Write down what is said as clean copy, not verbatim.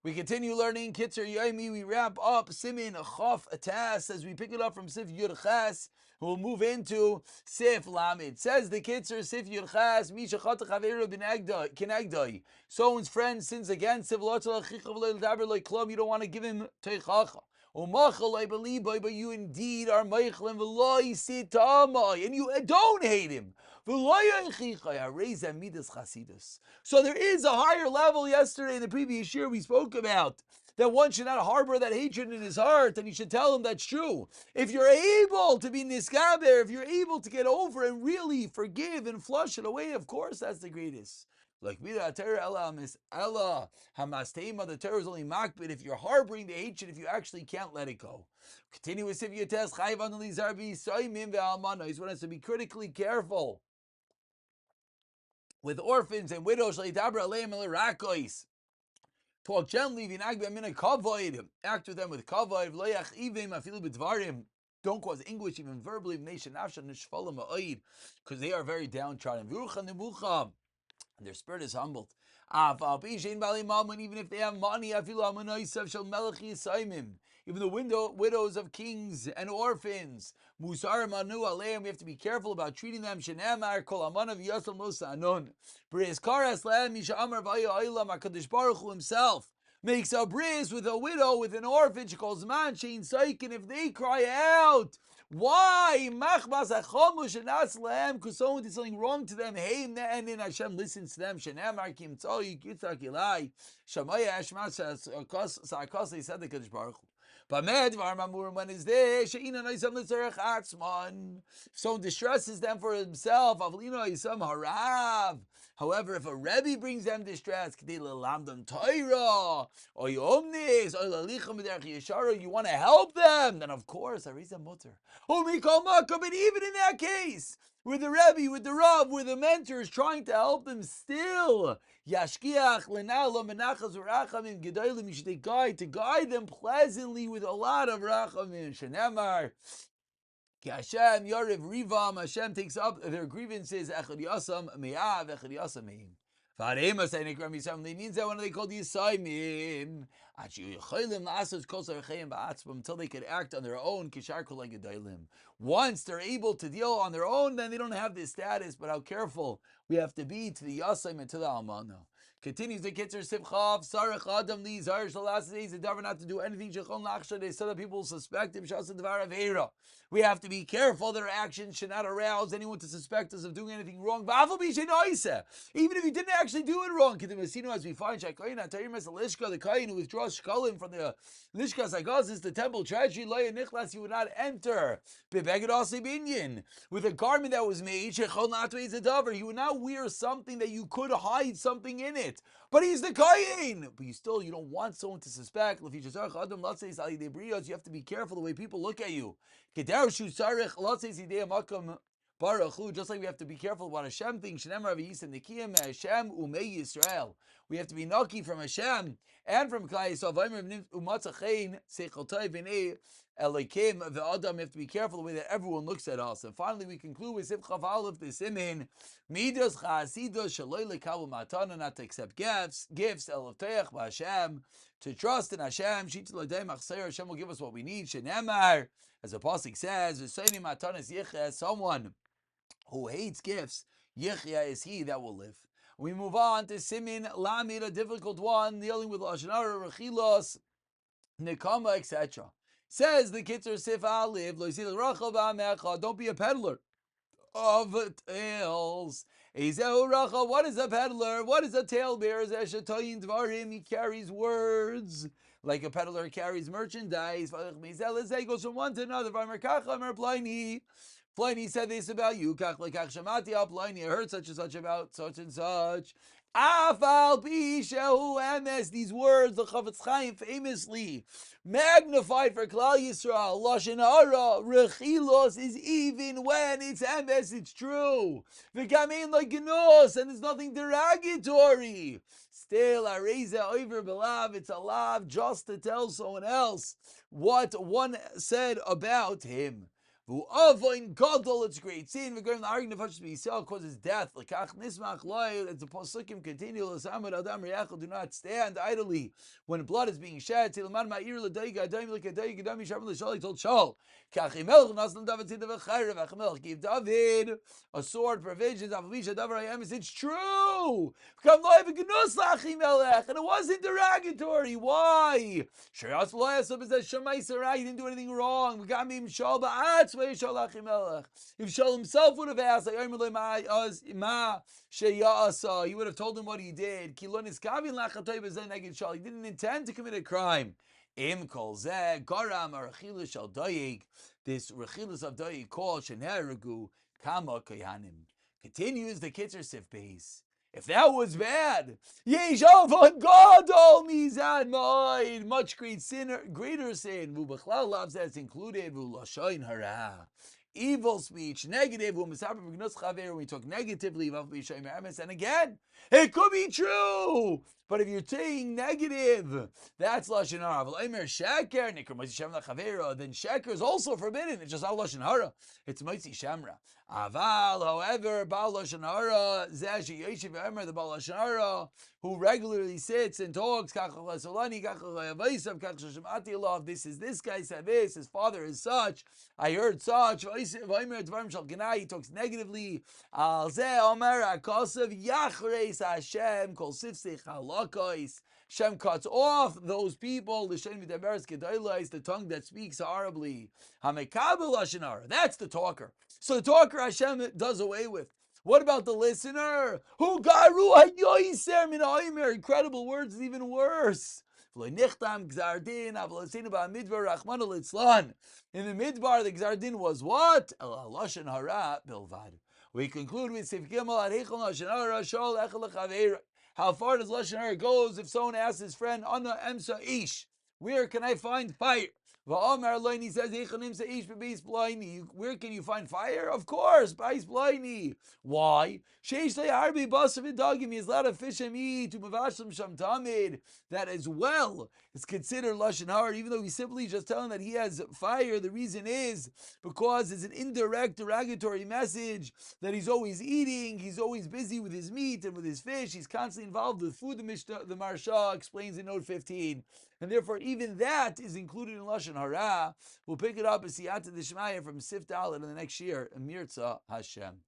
We continue learning Kitzur Yomi. We wrap up Siman Chof Atas as we pick it up from Sif Yud Ches. We'll move into Sif Lamed. Says the Kitzur Sif Yud Ches, Misha Chata Chaveru Kinegdai. Someone's friend sins against Sif Lotzal Chichav Leil like Klum. You don't want to give him Teichacha. But you indeed are Meichlim V'loi Sitamai, and you don't hate him. So there is a higher level. Yesterday in the previous year we spoke about that one should not harbor that hatred in his heart, and you should tell him that's true. If you're able to be niskaber, if you're able to get over and really forgive and flush it away, of course that's the greatest. Like the Torah is only makbid if you're harboring the hatred, if you actually can't let it go. Continuous if you test one has to be critically careful with orphans and widows. Talk gently, act with them with kavod. Don't cause anguish even verbally, because they are very downtrodden. And their spirit is humbled. Even if they have money, even the widows of kings and orphans, we have to be careful about treating them. Himself makes a bris with a widow, with an orphan. She calls man, Shein Saikin. If they cry out, why? Because someone did something wrong to them. Hey, and then Hashem listens to them. Shenamar kim tzoi yitzak ilai. Shamaya Hashmat Sarkos said the Kadosh Baruch Hu. When is there? If someone distresses them for himself, however, if a Rebbe brings them distress, you want to help them, then of course, Arisa Mutter. But even in that case, where the Rebbe, with the Rav, where the mentor is trying to help them still, Yashkiach lenala menachas v'rachamim gedolim. You should take guide to guide them pleasantly with a lot of rachamim. Shenemar, Ki Hashem Yorev Rivam. Hashem takes up their grievances. Echad Yasam Me'av, Echad Yasam Me'im. V'areima saying Ekram Yisam. They means that when they called Yisayim, until they could act on their own. Kishar Kol Gedolim. Once they're able to deal on their own, then they don't have this status. But how careful we have to be to the Yasayim and to the Almana. Continues the Kitzur Sivchav, Sarach Adam Li, Zar Shalas days, the Davar not to do anything, Shechon Lachsha, they said that people suspect him, Shasa Devar Aveira. We have to be careful that our actions should not arouse anyone to suspect us of doing anything wrong. Even if you didn't actually do it wrong, as we find the Kain who withdraws Shkalim from the Lishkas Agazis, the temple treasury, Nichlas, you would not enter with a garment that was made, he would not wear something that you could hide something in it. But he's the Kain. But you don't want someone to suspect. You have to be careful the way people look at you. Just like we have to be careful about Hashem things. We have to be naki from Hashem and from Klai Yisrael. Adam, we have to be careful the way that everyone looks at us. And finally, we conclude with Sif Chav the Siman Midas Chasidus Shaloi Lekabel Matana, not to accept gifts, Eloteach B'Hashem, to trust in Hashem. Shitz L'Dei Machser, Hashem will give us what we need. Shenemar, as the pasuk says, V'Sayni Matanas Yichya, someone who hates gifts, Yichya is he that will live. We move on to Siman Lamed, a difficult one, dealing with Lashan Harah, Rechilus, Nekama, etc. Says the Kitzur Sif Aliv, don't be a peddler of tales. What is a peddler? What is a talebearer? He carries words. Like a peddler carries merchandise. He goes from one to another. Pliny said this about you. Pliny heard such and such about such and such. These words, the Chavetz Chaim famously magnified for Klal Yisrael. Lashan Harah, Rechilus is even when it's emes, it's true. V'kamein like genos, and it's nothing derogatory. Still, areza over belav, it's a lav just to tell someone else what one said about him. Avoin gadol, it's great sin. We're going to argue the Yisrael causes death. Lekach nismach loy. As the Pasukim continue, L'samad adam reyachel, do not stand idly when blood is being shed. Tilaman ma'ir l'dayga adayim l'kadayga adayim yishav l'shal. He told Shaul, Kachimel naslam David tzid v'chayr v'achimel. Give David a sword, provisions. Avlisha davar hayemis. It's true. Come loy v'gnus lachimelech, and it wasn't derogatory. Why? Sheyas loyasub is that Shemai Sarai. He didn't do anything wrong. We got me Shaul ba'atz. If Shaul himself would have asked, he would have told him what he did. He didn't intend to commit a crime. This Rechilus of Dayik called Sheneragu Kama Koyanim. Continues the Kitzur Sif base. If that was bad, much greater sin. That's included. Lashan Harah. Evil speech, negative. When we talk negatively, and again, it could be true. But if you're saying negative, that's Lashan Harah. Then Sheker is also forbidden. It's just not Lashan Harah. It's Moitzi Shamra. Aval, however, Baal Lashan Harah, the Baal Lashan Harah, who regularly sits and talks, this is this guy said this, his father is such, I heard such, he talks negatively, Shem cuts off those people, the tongue that speaks horribly. That's the talker. So the talker Hashem does away with. What about the listener? Who garu hayoiser min ha'omer? Incredible words is even worse. In the midbar, the gzardin was what? Lashan Harah bilvad. We conclude with Sif Gimel Lashan Harah shol echel lechaveira. How far does Lashan Harah goes if someone asks his friend, Anna Emsa Ish, where can I find fire? He says, where can you find fire? Of course, Bais Blaini. Why? He has a lot of fish and meat, that as well is considered Lashon Harah, even though he's simply just telling that he has fire. The reason is because it's an indirect derogatory message that he's always eating, he's always busy with his meat and with his fish, he's constantly involved with food. The Marsha explains in note 15. And therefore, even that is included in Lashan Harah. We'll pick it up as Siyata Dishmaya from Sif Dalet in the next year. Mirza Hashem.